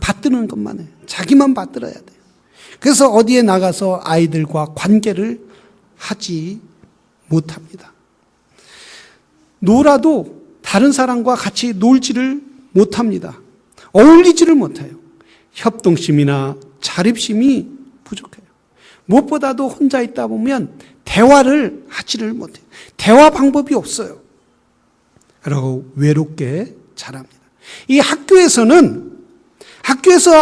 받드는 것만 해요. 자기만 받들어야 돼요. 그래서 어디에 나가서 아이들과 관계를 하지 못합니다. 놀아도 다른 사람과 같이 놀지를 못합니다. 어울리지를 못해요. 협동심이나 자립심이 부족해요. 무엇보다도 혼자 있다 보면 대화를 하지를 못해요. 대화 방법이 없어요. 그리고 외롭게 자랍니다. 이 학교에서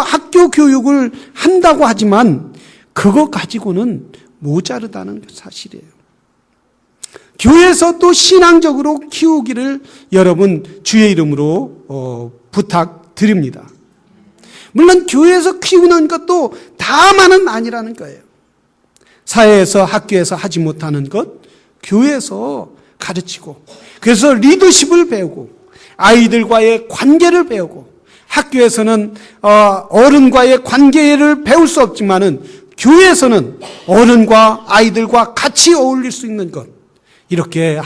학교 교육을 한다고 하지만 그거 가지고는 모자르다는 사실이에요. 교회에서 또 신앙적으로 키우기를 여러분 주의 이름으로 부탁드립니다. 물론 교회에서 키우는 것도 다만은 아니라는 거예요. 사회에서 학교에서 하지 못하는 것 교회에서 가르치고, 그래서 리더십을 배우고 아이들과의 관계를 배우고, 학교에서는 어른과의 관계를 배울 수 없지만은 교회에서는 어른과 아이들과 같이 어울릴 수 있는 것, 이렇게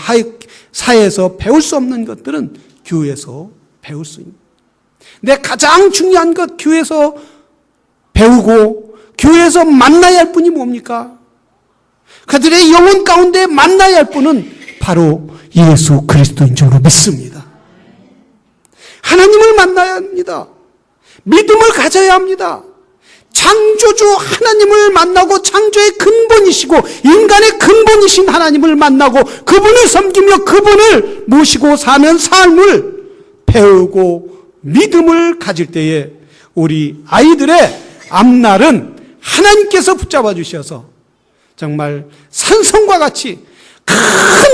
사회에서 배울 수 없는 것들은 교회에서 배울 수 있는. 근데 가장 중요한 것 교회에서 배우고 교회에서 만나야 할 분이 뭡니까? 그들의 영혼 가운데 만나야 할 분은 바로 예수 그리스도인 줄로 믿습니다. 하나님을 만나야 합니다. 믿음을 가져야 합니다. 창조주 하나님을 만나고 창조의 근본이시고 인간의 근본이신 하나님을 만나고 그분을 섬기며 그분을 모시고 사는 삶을 배우고 믿음을 가질 때에 우리 아이들의 앞날은 하나님께서 붙잡아 주셔서 정말 산성과 같이 큰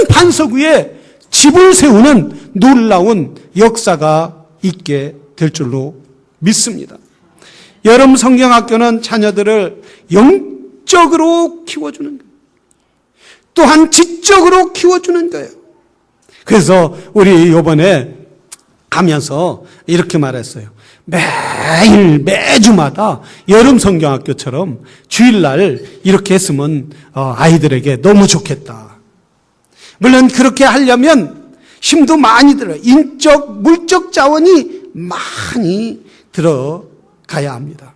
반석 위에 집을 세우는 놀라운 역사가 있게 될 줄로 믿습니다. 여름 성경학교는 자녀들을 영적으로 키워주는 거예요. 또한 지적으로 키워주는 거예요. 그래서 우리 이번에 가면서 이렇게 말했어요. 매주마다 여름 성경학교처럼 주일날 이렇게 했으면 아이들에게 너무 좋겠다. 물론 그렇게 하려면 힘도 많이 들어요. 인적, 물적 자원이 많이 들어가야 합니다.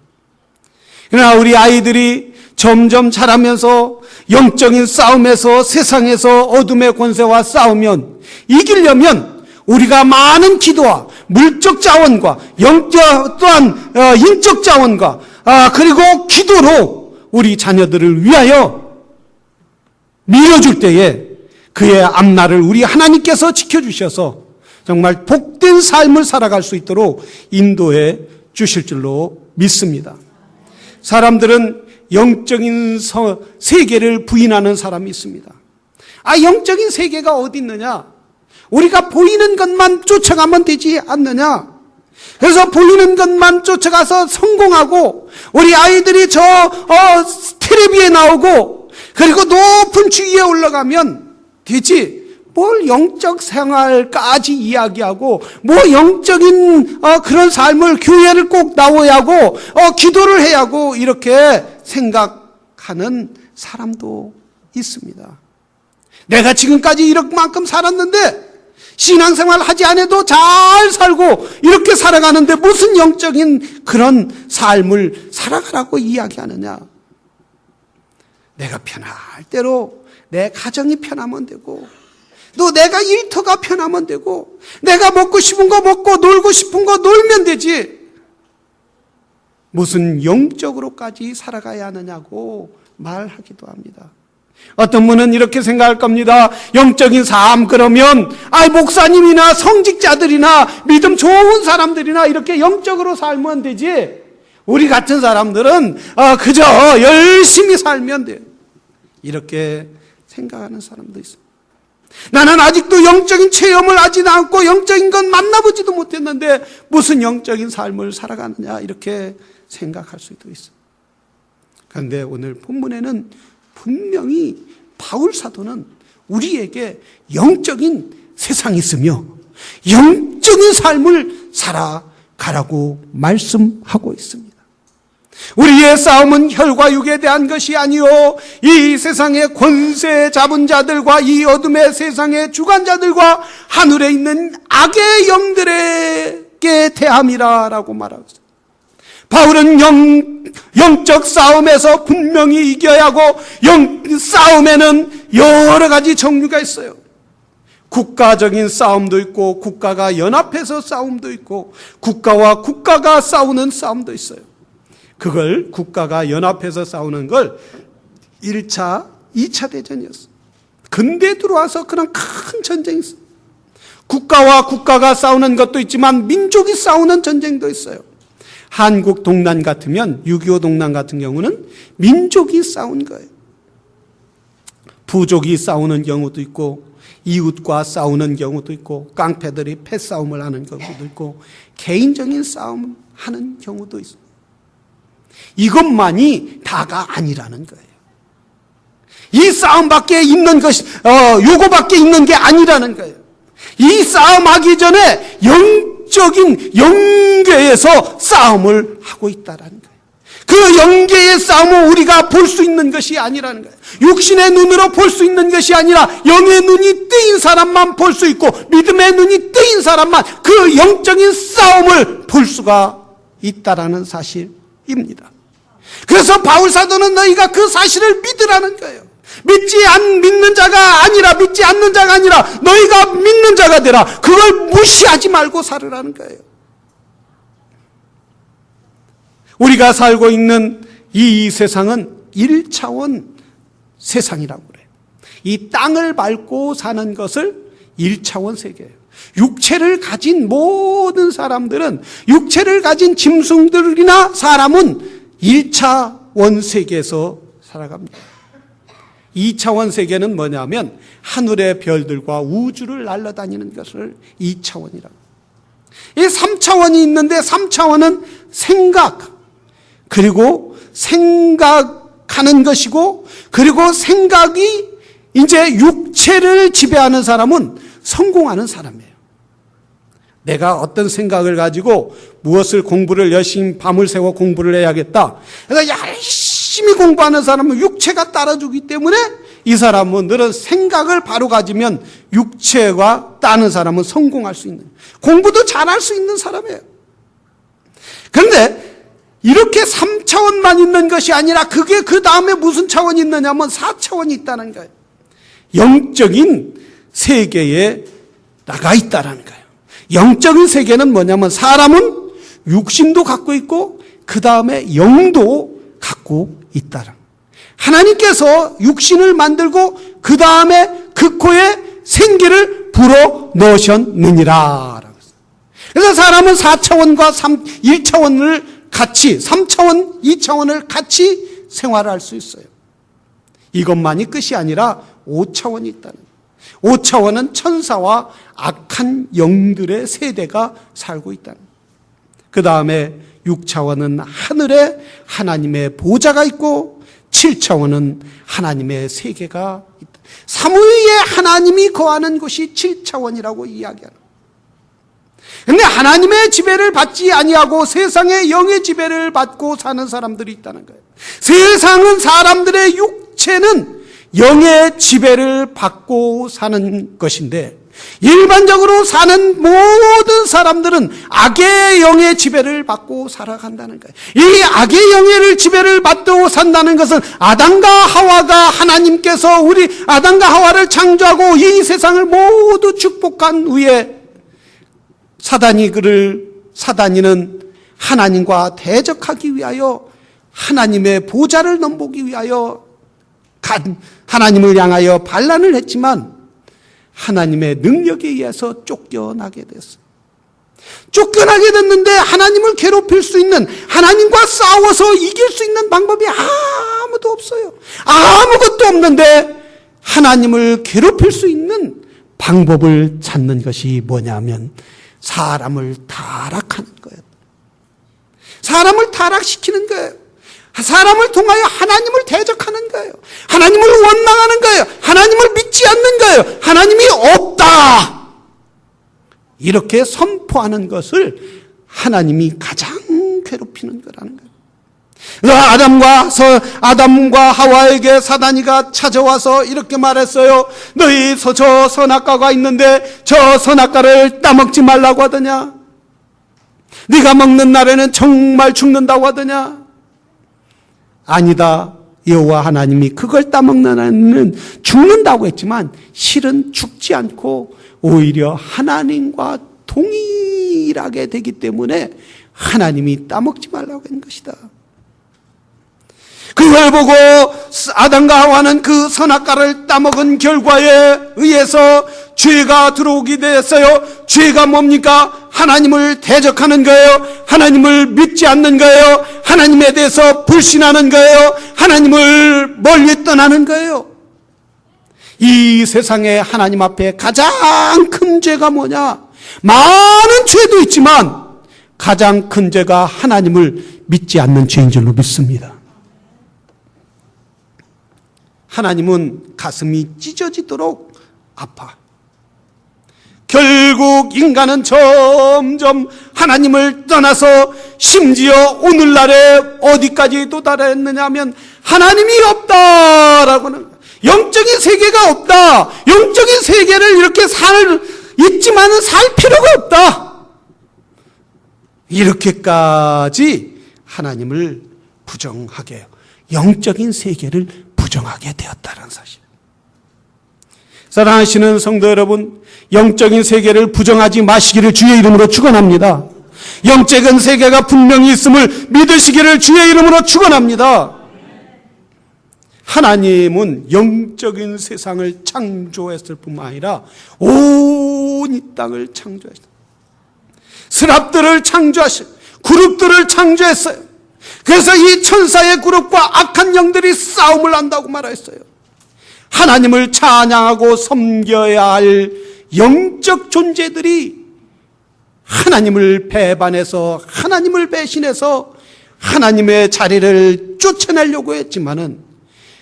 그러나 우리 아이들이 점점 자라면서 영적인 싸움에서 세상에서 어둠의 권세와 싸우면 이기려면 우리가 많은 기도와 물적 자원과 또한 인적 자원과 그리고 기도로 우리 자녀들을 위하여 밀어줄 때에 그의 앞날을 우리 하나님께서 지켜주셔서 정말 복된 삶을 살아갈 수 있도록 인도해 주실 줄로 믿습니다. 사람들은 영적인 세계를 부인하는 사람이 있습니다. 영적인 세계가 어디 있느냐? 우리가 보이는 것만 쫓아가면 되지 않느냐? 그래서 보이는 것만 쫓아가서 성공하고 우리 아이들이 텔레비에 나오고 그리고 높은 지위에 올라가면 되지. 뭘 영적 생활까지 이야기하고 뭐 영적인 그런 삶을 교회를 꼭 나와야 하고 기도를 해야 하고 이렇게 생각하는 사람도 있습니다. 내가 지금까지 이렇게만큼 살았는데 신앙생활 하지 않아도 잘 살고 이렇게 살아가는데 무슨 영적인 그런 삶을 살아가라고 이야기하느냐? 내가 편할 대로 내 가정이 편하면 되고 또 내가 일터가 편하면 되고 내가 먹고 싶은 거 먹고 놀고 싶은 거 놀면 되지. 무슨 영적으로까지 살아가야 하느냐고 말하기도 합니다. 어떤 분은 이렇게 생각할 겁니다. 영적인 삶 그러면 목사님이나 성직자들이나 믿음 좋은 사람들이나 이렇게 영적으로 살면 되지. 우리 같은 사람들은 그저 열심히 살면 돼요. 이렇게 생각하는 사람도 있습니다. 나는 아직도 영적인 체험을 하지 않고 영적인 건 만나보지도 못했는데 무슨 영적인 삶을 살아가느냐 이렇게 생각할 수도 있어요. 그런데 오늘 본문에는 분명히 바울 사도는 우리에게 영적인 세상이 있으며 영적인 삶을 살아가라고 말씀하고 있습니다. 우리의 싸움은 혈과 육에 대한 것이 아니요 이 세상의 권세 잡은 자들과 이 어둠의 세상의 주관자들과 하늘에 있는 악의 영들에게 대함이라고 말하고 있습니다. 바울은 영적 싸움에서 분명히 이겨야 하고, 싸움에는 여러 가지 종류가 있어요. 국가적인 싸움도 있고, 국가가 연합해서 싸움도 있고, 국가와 국가가 싸우는 싸움도 있어요. 그걸 국가가 연합해서 싸우는 걸 1차, 2차 대전이었어요. 근대에 들어와서 그런 큰 전쟁이 있어요. 국가와 국가가 싸우는 것도 있지만 민족이 싸우는 전쟁도 있어요. 한국 동란 같으면 6.25 동란 같은 경우는 민족이 싸운 거예요. 부족이 싸우는 경우도 있고, 이웃과 싸우는 경우도 있고, 깡패들이 패싸움을 하는 경우도 있고, 개인적인 싸움을 하는 경우도 있어요. 이것만이 다가 아니라는 거예요. 이 싸움밖에 있는 것이, 요거밖에 있는 게 아니라는 거예요. 이 싸움하기 전에 영적인 영계에서 싸움을 하고 있다라는 거예요. 그 영계의 싸움을 우리가 볼 수 있는 것이 아니라는 거예요. 육신의 눈으로 볼 수 있는 것이 아니라 영의 눈이 뜨인 사람만 볼 수 있고, 믿음의 눈이 뜨인 사람만 그 영적인 싸움을 볼 수가 있다라는 사실입니다. 그래서 바울 사도는 너희가 그 사실을 믿으라는 거예요. 믿지 않는 자가 아니라 너희가 믿는 자가 되라. 그걸 무시하지 말고 살으라는 거예요. 우리가 살고 있는 이 세상은 1차원 세상이라고 그래요. 이 땅을 밟고 사는 것을 1차원 세계예요. 육체를 가진 모든 사람들은, 육체를 가진 짐승들이나 사람은 1차원 세계에서 살아갑니다. 2차원 세계는 뭐냐면 하늘의 별들과 우주를 날아다니는 것을 2차원이라고. 이 3차원이 있는데, 3차원은 생각, 그리고 생각하는 것이고, 그리고 생각이 이제 육체를 지배하는 사람은 성공하는 사람이에요. 내가 어떤 생각을 가지고 무엇을 공부를 열심히 밤을 새워 공부를 해야겠다. 그래서 열심히 공부하는 사람은 육체가 따라주기 때문에 이 사람은 늘은 생각을 바로 가지면 육체가 따는 사람은 성공할 수 있는, 공부도 잘할 수 있는 사람이에요. 그런데 이렇게 3차원만 있는 것이 아니라 그게 그 다음에 무슨 차원이 있느냐면 4차원이 있다는 거예요. 영적인 세계에 나가 있다는 거예요. 영적인 세계는 뭐냐면 사람은 육신도 갖고 있고 그 다음에 영도 갖고 있다는 거예요. 하나님께서 육신을 만들고 그 다음에 그 코에 생기를 불어 넣으셨느니라. 그래서 사람은 4차원과 1차원을 같이, 3차원, 2차원을 같이 생활할 수 있어요. 이것만이 끝이 아니라 5차원이 있다는 거예요. 5차원은 천사와 악한 영들의 세대가 살고 있다는 거예요. 그 다음에 6차원은 하늘에 하나님의 보좌가 있고, 7차원은 하나님의 세계가 있다. 삼위의 하나님이 거하는 곳이 7차원이라고 이야기하는. 그런데 하나님의 지배를 받지 아니하고 세상의 영의 지배를 받고 사는 사람들이 있다는 거예요. 세상은, 사람들의 육체는 영의 지배를 받고 사는 것인데, 일반적으로 사는 모든 사람들은 악의 영의 지배를 받고 살아간다는 거예요. 이 악의 영의 지배를 받고 산다는 것은 아담과 하와가, 하나님께서 우리 아담과 하와를 창조하고 이 세상을 모두 축복한 후에 사단이는 하나님과 대적하기 위하여 하나님의 보좌를 넘보기 위하여 하나님을 향하여 반란을 했지만 하나님의 능력에 의해서 쫓겨나게 됐어요. 쫓겨나게 됐는데 하나님을 괴롭힐 수 있는, 하나님과 싸워서 이길 수 있는 방법이 아무도 없어요. 아무것도 없는데 하나님을 괴롭힐 수 있는 방법을 찾는 것이 뭐냐면 사람을 타락하는 거예요. 사람을 타락시키는 거예요. 사람을 통하여 하나님을 대적하는 거예요. 하나님을 원망하는 거예요. 하나님을 믿지 않는 거예요. 하나님이 없다, 이렇게 선포하는 것을 하나님이 가장 괴롭히는 거라는 거예요. 아담과 하와에게 사단이가 찾아와서 이렇게 말했어요. 너희 저 선악과가 있는데 저 선악과를 따먹지 말라고 하더냐? 네가 먹는 날에는 정말 죽는다고 하더냐? 아니다. 여호와 하나님이 그걸 따먹는 날에는 죽는다고 했지만 실은 죽지 않고 오히려 하나님과 동일하게 되기 때문에 하나님이 따먹지 말라고 한 것이다. 그걸 보고 아담과 하와는 그 선악과를 따먹은 결과에 의해서 죄가 들어오게 되었어요. 죄가 뭡니까? 하나님을 대적하는 거예요. 하나님을 믿지 않는 거예요. 하나님에 대해서 불신하는 거예요. 하나님을 멀리 떠나는 거예요. 이 세상에 하나님 앞에 가장 큰 죄가 뭐냐? 많은 죄도 있지만 가장 큰 죄가 하나님을 믿지 않는 죄인 줄로 믿습니다. 하나님은 가슴이 찢어지도록 아파. 결국 인간은 점점 하나님을 떠나서 심지어 오늘날에 어디까지 도달했느냐 하면 하나님이 없다라고 하는 거예요. 영적인 세계가 없다. 영적인 세계를 이렇게 있지만은 살 필요가 없다. 이렇게까지 하나님을 부정하게 해요. 영적인 세계를 부정하게 되었다는 사실. 사랑하시는 성도 여러분, 영적인 세계를 부정하지 마시기를 주의 이름으로 축원합니다. 영적인 세계가 분명히 있음을 믿으시기를 주의 이름으로 축원합니다. 하나님은 영적인 세상을 창조했을 뿐만 아니라 온 이 땅을 창조했어요. 스랍들을 창조하시고 그룹들을 창조했어요. 그래서 이 천사의 그룹과 악한 영들이 싸움을 한다고 말했어요. 하나님을 찬양하고 섬겨야 할 영적 존재들이 하나님을 배반해서 하나님을 배신해서 하나님의 자리를 쫓아내려고 했지만은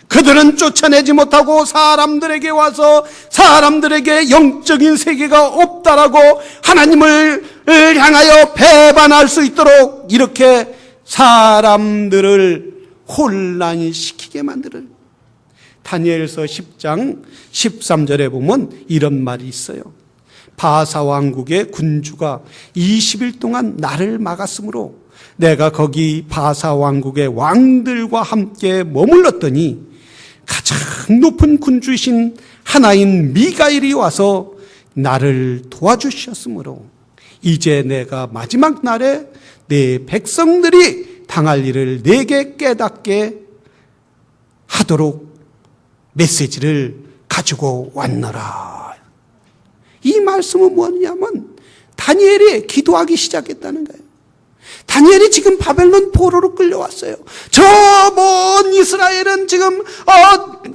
그들은 쫓아내지 못하고 사람들에게 와서 사람들에게 영적인 세계가 없다라고 하나님을 향하여 배반할 수 있도록 이렇게 사람들을 혼란시키게 만드는 다니엘서 10장 13절에 보면 이런 말이 있어요. 바사 왕국의 군주가 20일 동안 나를 막았으므로 내가 거기 바사 왕국의 왕들과 함께 머물렀더니 가장 높은 군주이신 하나인 미가엘이 와서 나를 도와주셨으므로 이제 내가 마지막 날에 내 백성들이 당할 일을 내게 깨닫게 하도록 메시지를 가지고 왔노라. 이 말씀은 뭐냐면 다니엘이 기도하기 시작했다는 거예요. 다니엘이 지금 바벨론 포로로 끌려왔어요. 저 먼 이스라엘은 지금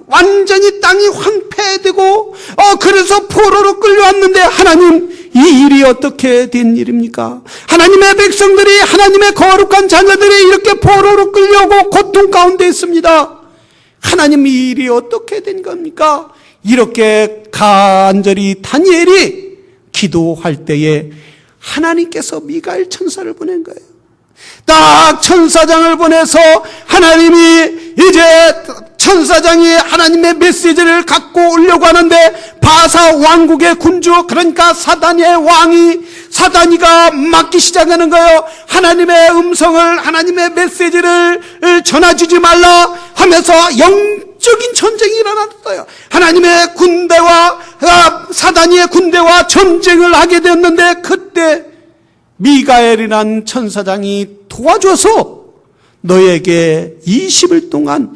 완전히 땅이 황폐되고 그래서 포로로 끌려왔는데 하나님, 이 일이 어떻게 된 일입니까? 하나님의 백성들이, 하나님의 거룩한 자녀들이 이렇게 포로로 끌려오고 고통 가운데 있습니다. 하나님, 이 일이 어떻게 된 겁니까? 이렇게 간절히 다니엘이 기도할 때에 하나님께서 미가엘 천사를 보낸 거예요. 딱 천사장을 보내서 하나님이 이제 천사장이 하나님의 메시지를 갖고 오려고 하는데 바사 왕국의 군주, 그러니까 사단의 왕이, 사단이가 막기 시작하는 거예요. 하나님의 음성을, 하나님의 메시지를 전해주지 말라 하면서 영적인 전쟁이 일어났어요. 하나님의 군대와 사단이의 군대와 전쟁을 하게 되었는데 그때 미가엘이란 천사장이 도와줘서 너에게 20일 동안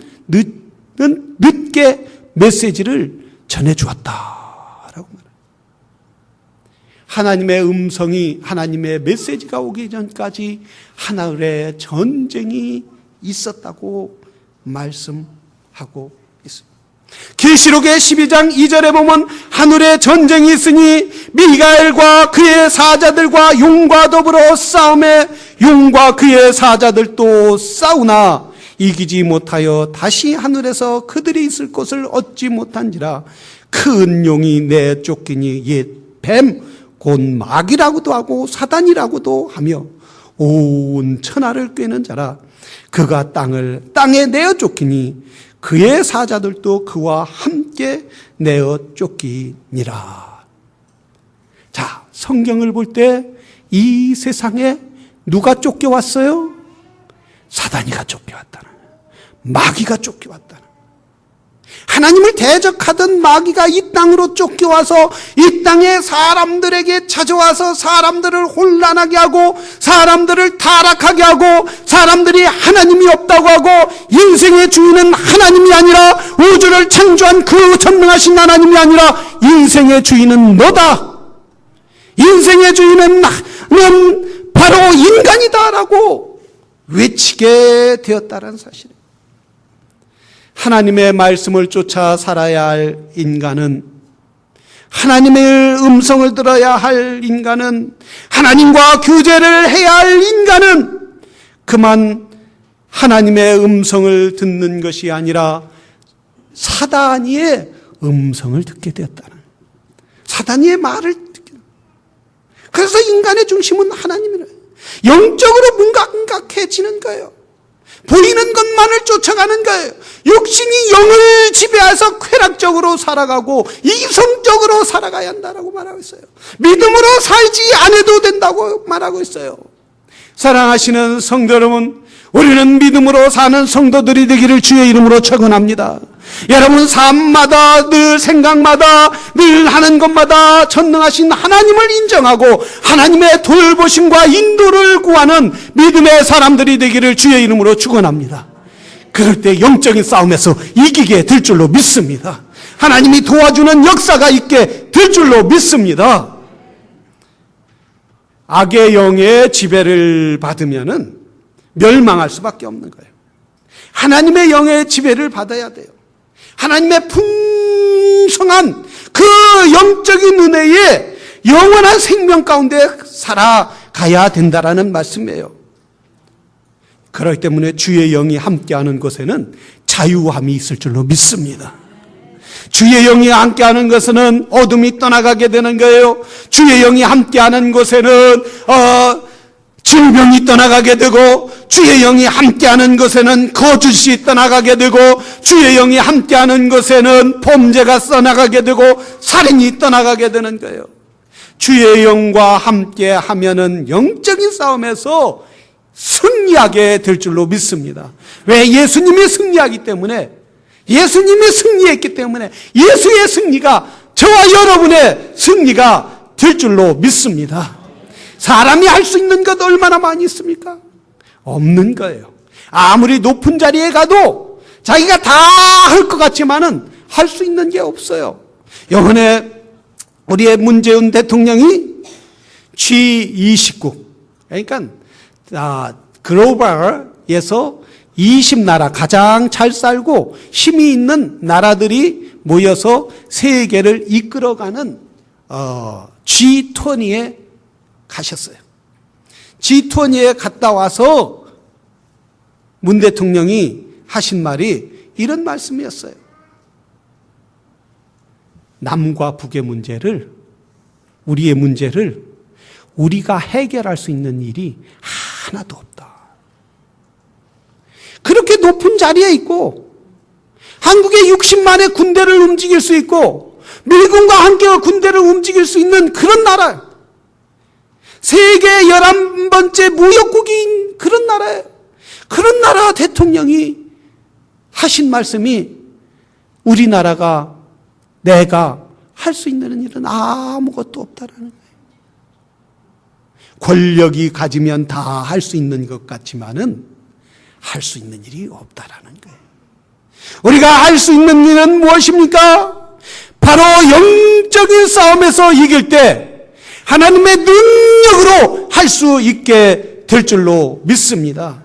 늦게 메시지를 전해주었다라고 말해요. 하나님의 음성이, 하나님의 메시지가 오기 전까지 하늘에 전쟁이 있었다고 말씀하고 있습니다. 계시록의 12장 2절에 보면 하늘에 전쟁이 있으니 미가엘과 그의 사자들과 용과 더불어 싸움에 용과 그의 사자들도 싸우나 이기지 못하여 다시 하늘에서 그들이 있을 곳을 얻지 못한지라. 큰 용이 내쫓기니 옛 뱀 곧 마귀라고도 하고 사단이라고도 하며 온 천하를 꿰는 자라. 그가 땅에 내어 쫓기니 그의 사자들도 그와 함께 내어 쫓기니라. 자, 성경을 볼 때 이 세상에 누가 쫓겨왔어요? 사단이가 쫓겨왔다는 거예요. 마귀가 쫓겨왔다는 거예요. 하나님을 대적하던 마귀가 이 땅으로 쫓겨와서 이 땅에 사람들에게 찾아와서 사람들을 혼란하게 하고 사람들을 타락하게 하고 사람들이 하나님이 없다고 하고 인생의 주인은 하나님이 아니라 우주를 창조한 그 전능하신 하나님이 아니라 인생의 주인은 너다. 인생의 주인은 나는 바로 인간이다라고 외치게 되었다는 사실입니다. 하나님의 말씀을 쫓아 살아야 할 인간은, 하나님의 음성을 들어야 할 인간은, 하나님과 교제를 해야 할 인간은 그만 하나님의 음성을 듣는 것이 아니라 사단이의 음성을 듣게 되었다는, 사단이의 말을 듣게. 그래서 인간의 중심은 하나님이라. 영적으로 문각해지는 거예요. 보이는 것만을 쫓아가는 거예요. 육신이 영을 지배해서 쾌락적으로 살아가고 이성적으로 살아가야 한다라고 말하고 있어요. 믿음으로 살지 않아도 된다고 말하고 있어요. 사랑하시는 성도 여러분, 우리는 믿음으로 사는 성도들이 되기를 주의 이름으로 축원합니다. 여러분 삶마다 늘 생각마다 늘 하는 것마다 전능하신 하나님을 인정하고 하나님의 돌보심과 인도를 구하는 믿음의 사람들이 되기를 주의 이름으로 축원합니다. 그럴 때 영적인 싸움에서 이기게 될 줄로 믿습니다. 하나님이 도와주는 역사가 있게 될 줄로 믿습니다. 악의 영의 지배를 받으면은 멸망할 수밖에 없는 거예요. 하나님의 영의 지배를 받아야 돼요. 하나님의 풍성한 그 영적인 은혜에 영원한 생명 가운데 살아가야 된다라는 말씀이에요. 그렇기 때문에 주의 영이 함께하는 곳에는 자유함이 있을 줄로 믿습니다. 주의 영이 함께하는 것은 어둠이 떠나가게 되는 거예요. 주의 영이 함께하는 곳에는 질병이 떠나가게 되고, 주의 영이 함께하는 곳에는 거짓이 떠나가게 되고, 주의 영이 함께하는 곳에는 범죄가 떠나가게 되고, 살인이 떠나가게 되는 거예요. 주의 영과 함께하면은 영적인 싸움에서 승리하게 될 줄로 믿습니다. 왜? 예수님이 승리하기 때문에, 예수님이 승리했기 때문에 예수의 승리가 저와 여러분의 승리가 될 줄로 믿습니다. 사람이 할 수 있는 것 얼마나 많이 있습니까? 없는 거예요. 아무리 높은 자리에 가도 자기가 다 할 것 같지만은 할 수 있는 게 없어요. 이번에 우리의 문재인 대통령이 G20국, 그러니까 글로벌에서 20나라 가장 잘 살고 힘이 있는 나라들이 모여서 세계를 이끌어가는 G20에 가셨어요. G20에 갔다 와서 문 대통령이 하신 말이 이런 말씀이었어요. 남과 북의 문제를, 우리의 문제를 우리가 해결할 수 있는 일이 하나도 없다. 그렇게 높은 자리에 있고 한국의 60만의 군대를 움직일 수 있고 미군과 함께 군대를 움직일 수 있는 그런 나라, 세계 11번째 무역국인 그런 나라예요. 그런 나라 대통령이 하신 말씀이 우리나라가, 내가 할 수 있는 일은 아무것도 없다라는 거예요. 권력이 가지면 다 할 수 있는 것 같지만은 할 수 있는 일이 없다라는 거예요. 우리가 할 수 있는 일은 무엇입니까? 바로 영적인 싸움에서 이길 때 하나님의 능력으로 할 수 있게 될 줄로 믿습니다.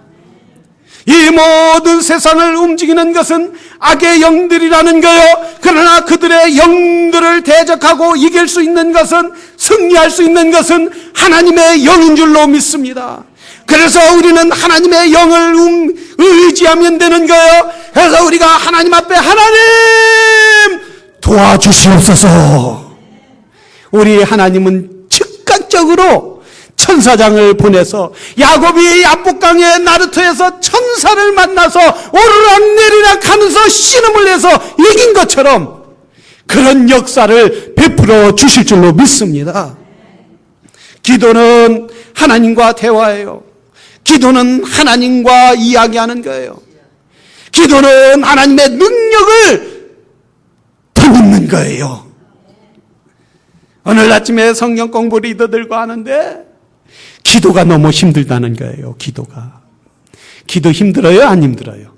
이 모든 세상을 움직이는 것은 악의 영들이라는 거예요. 그러나 그들의 영들을 대적하고 이길 수 있는 것은, 승리할 수 있는 것은 하나님의 영인 줄로 믿습니다. 그래서 우리는 하나님의 영을 의지하면 되는 거예요. 그래서 우리가 하나님 앞에 하나님 도와주시옵소서. 우리 하나님은 즉각적으로 천사장을 보내서 야곱이 야복강의 나루터에서 천사를 만나서 오르락내리락 하면서 신음을 내서 이긴 것처럼 그런 역사를 베풀어 주실 줄로 믿습니다. 기도는 하나님과 대화예요. 기도는 하나님과 이야기하는 거예요. 기도는 하나님의 능력을 덧입는 거예요. 오늘 아침에 성경 공부 리더들과 하는데 기도가 너무 힘들다는 거예요. 기도가. 기도 힘들어요? 안 힘들어요?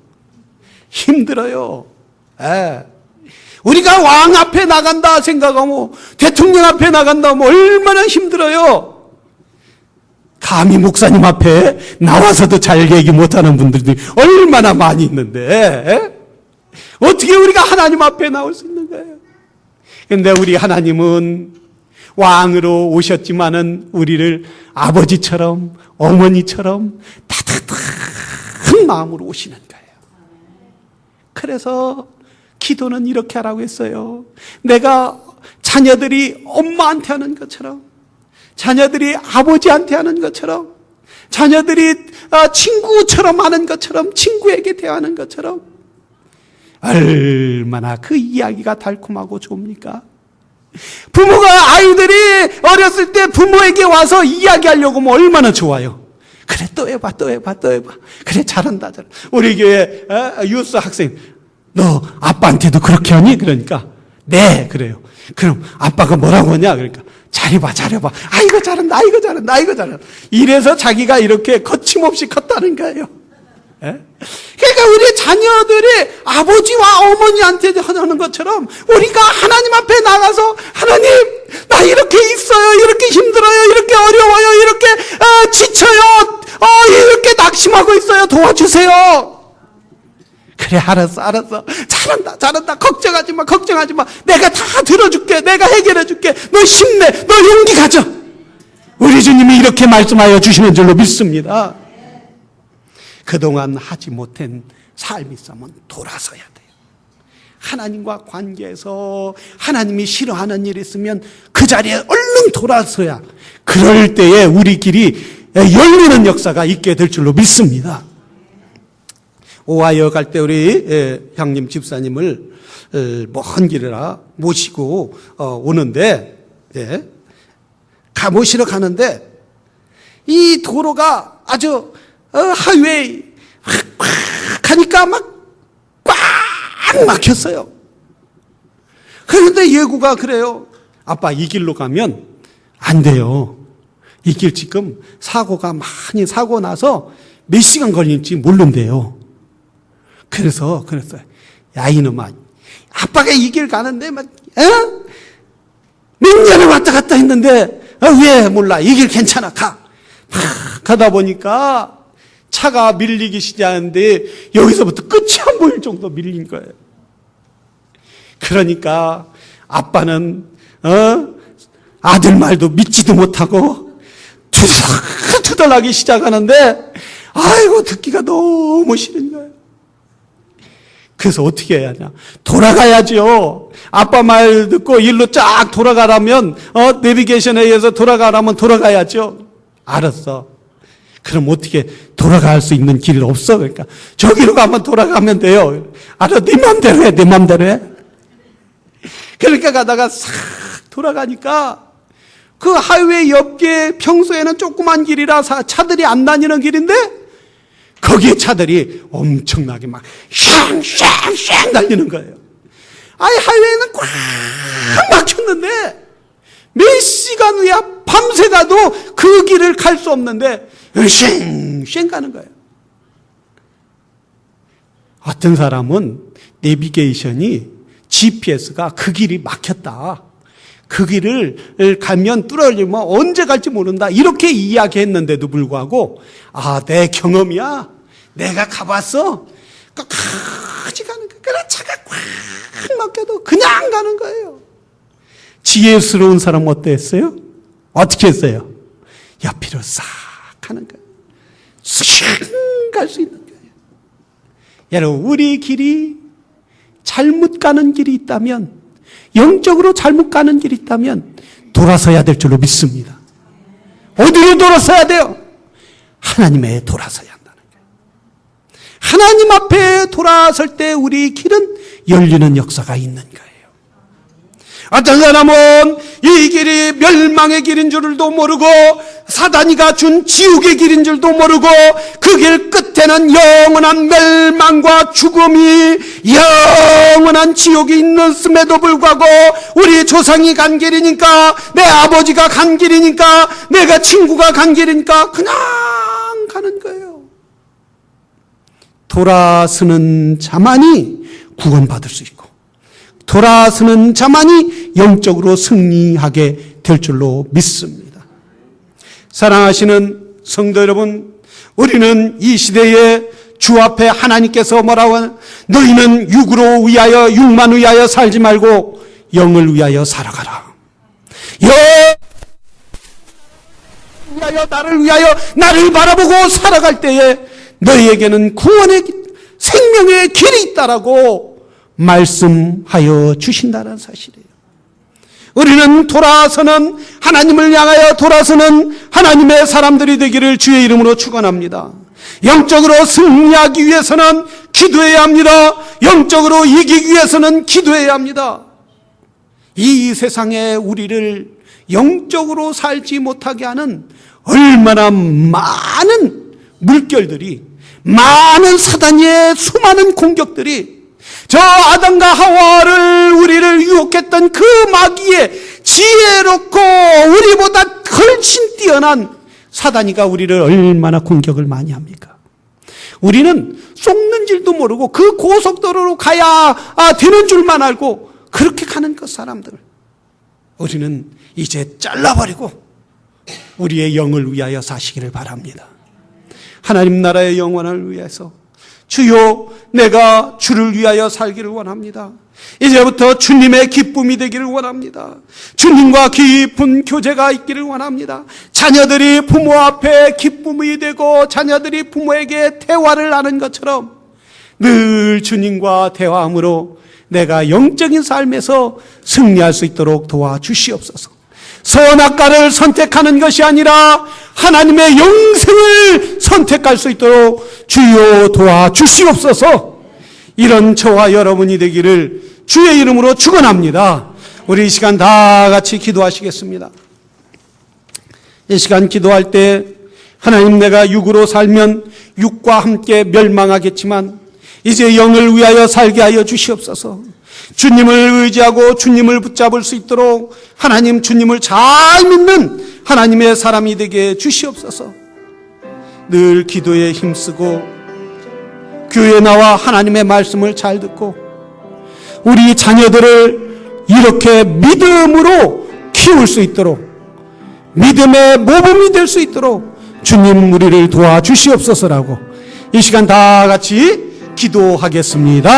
힘들어요. 예. 우리가 왕 앞에 나간다 생각하고 대통령 앞에 나간다 하면 얼마나 힘들어요. 감히 목사님 앞에 나와서도 잘 얘기 못하는 분들이 얼마나 많이 있는데 예? 어떻게 우리가 하나님 앞에 나올 수 있는 거예요? 그런데 우리 하나님은 왕으로 오셨지만은 우리를 아버지처럼 어머니처럼 따뜻한 마음으로 오시는 거예요. 그래서 기도는 이렇게 하라고 했어요. 내가 자녀들이 엄마한테 하는 것처럼, 자녀들이 아버지한테 하는 것처럼, 자녀들이 친구처럼 하는 것처럼, 친구에게 대하는 것처럼 얼마나 그 이야기가 달콤하고 좋습니까? 부모가 아이들이 어렸을 때 부모에게 와서 이야기하려고 하면 얼마나 좋아요. 그래 또 해봐 또 해봐 또 해봐. 그래 잘한다 잘한다. 우리 교회 유스 학생 너 아빠한테도 그렇게 하니? 그러니까 네 그래요. 그럼 아빠가 뭐라고 하냐? 그러니까 잘해봐 잘해봐. 아이고 잘한다 아이고 잘한다 아이고 잘한다. 이래서 자기가 이렇게 거침없이 컸다는 거예요. 예? 그러니까 우리 자녀들이 아버지와 어머니한테 하는 것처럼 우리가 하나님 앞에 나가서 하나님 나 이렇게 있어요 이렇게 힘들어요 이렇게 어려워요 이렇게 지쳐요 이렇게 낙심하고 있어요 도와주세요. 그래 알았어 잘한다 걱정하지 마 내가 다 들어줄게 내가 해결해 줄게 너 힘내 너 용기 가져. 우리 주님이 이렇게 말씀하여 주시는 줄로 믿습니다. 그동안 하지 못한 삶이 있으면 돌아서야 돼요. 하나님과 관계에서 하나님이 싫어하는 일이 있으면 그 자리에 얼른 돌아서야 그럴 때에 우리 길이 열리는 역사가 있게 될 줄로 믿습니다. 오하이오 갈 때 우리 형님 집사님을 먼 길이라 모시고 오는데 모시러 가는데 이 도로가 아주 하이웨이 꽉 가니까 막 꽉 막혔어요. 그런데 예구가 그래요. 아빠 이 길로 가면 안 돼요. 이 길 지금 사고가 많이 사고 나서 몇 시간 걸릴지 모른대요. 그래서 야 이놈아 아빠가 이 길 가는데 막 몇 년을 왔다 갔다 했는데 왜 몰라 이 길 괜찮아 가다 보니까 차가 밀리기 시작하는데 여기서부터 끝이 안 보일 정도 밀린 거예요. 그러니까 아빠는 아들 말도 믿지도 못하고 투덜하기 시작하는데 아이고 듣기가 너무 싫은 거예요. 그래서 어떻게 해야 하냐? 돌아가야죠. 아빠 말 듣고 일로 쫙 돌아가라면 내비게이션에 의해서 돌아가라면 돌아가야죠. 알았어. 그럼 어떻게 돌아갈 수 있는 길이 없어? 그러니까 저기로 가면 돌아가면 돼요. 알아, 네 맘대로 해, 네 맘대로 해. 그러니까 가다가 싹 돌아가니까 그 하이웨이 옆에 평소에는 조그만 길이라 차들이 안 다니는 길인데 거기에 차들이 엄청나게 막 샹샹샹 달리는 거예요. 아예 하이웨이는 꽉 막혔는데 몇 시간 후야 밤새 가도 그 길을 갈 수 없는데 쉥쉥 가는 거예요. 어떤 사람은 내비게이션이 GPS가 그 길이 막혔다. 그 길을 가면 뚫어지면 언제 갈지 모른다. 이렇게 이야기했는데도 불구하고 내 경험이야. 내가 가봤어. 끝까지 가는 거야. 그래 차가 꽉 막혀도 그냥 가는 거예요. 지혜스러운 사람 어땠어요? 어떻게 했어요? 옆으로 싹 가는 거예요. 쓱 갈 수 있는 거예요. 여러분 우리 길이 잘못 가는 길이 있다면 영적으로 잘못 가는 길이 있다면 돌아서야 될 줄로 믿습니다. 어디로 돌아서야 돼요? 하나님에 돌아서야 한다는 거예요. 하나님 앞에 돌아설 때 우리 길은 열리는 역사가 있는 거예요. 어떤 사람은 이 길이 멸망의 길인 줄도 모르고 사단이가 준 지옥의 길인 줄도 모르고 그 길 끝에는 영원한 멸망과 죽음이 영원한 지옥이 있음에도 불구하고 우리 조상이 간 길이니까, 내 아버지가 간 길이니까, 내가 친구가 간 길이니까 그냥 가는 거예요. 돌아서는 자만이 구원받을 수 있고, 돌아서는 자만이 영적으로 승리하게 될 줄로 믿습니다. 사랑하시는 성도 여러분, 우리는 이 시대에 주 앞에 하나님께서 뭐라고, 너희는 육으로 위하여, 육만 위하여 살지 말고 영을 위하여 살아가라. 위하여, 나를 위하여, 나를 바라보고 살아갈 때에 너희에게는 구원의 생명의 길이 있다라고 말씀하여 주신다는 사실이에요. 우리는 돌아서는, 하나님을 향하여 돌아서는 하나님의 사람들이 되기를 주의 이름으로 축원합니다. 영적으로 승리하기 위해서는 기도해야 합니다. 영적으로 이기기 위해서는 기도해야 합니다. 이 세상에 우리를 영적으로 살지 못하게 하는 얼마나 많은 물결들이, 많은 사단의 수많은 공격들이 저 아담과 하와를, 우리를 유혹했던 그 마귀의 지혜롭고 우리보다 훨씬 뛰어난 사단이가 우리를 얼마나 공격을 많이 합니까? 우리는 속는 줄도 모르고 그 고속도로로 가야 되는 줄만 알고 그렇게 가는 그 사람들, 우리는 이제 잘라버리고 우리의 영을 위하여 사시기를 바랍니다. 하나님 나라의 영원을 위해서 주여, 내가 주를 위하여 살기를 원합니다. 이제부터 주님의 기쁨이 되기를 원합니다. 주님과 깊은 교제가 있기를 원합니다. 자녀들이 부모 앞에 기쁨이 되고 자녀들이 부모에게 대화를 하는 것처럼 늘 주님과 대화함으로 내가 영적인 삶에서 승리할 수 있도록 도와주시옵소서. 선악과를 선택하는 것이 아니라 하나님의 영생을 선택할 수 있도록 주여 도와주시옵소서. 이런 저와 여러분이 되기를 주의 이름으로 축원합니다. 우리 이 시간 다 같이 기도하시겠습니다. 이 시간 기도할 때 하나님, 내가 육으로 살면 육과 함께 멸망하겠지만 이제 영을 위하여 살게 하여 주시옵소서. 주님을 의지하고 주님을 붙잡을 수 있도록 하나님, 주님을 잘 믿는 하나님의 사람이 되게 주시옵소서. 늘 기도에 힘쓰고 교회에 나와 하나님의 말씀을 잘 듣고 우리 자녀들을 이렇게 믿음으로 키울 수 있도록, 믿음의 모범이 될 수 있도록 주님 우리를 도와주시옵소서라고 이 시간 다 같이 기도하겠습니다.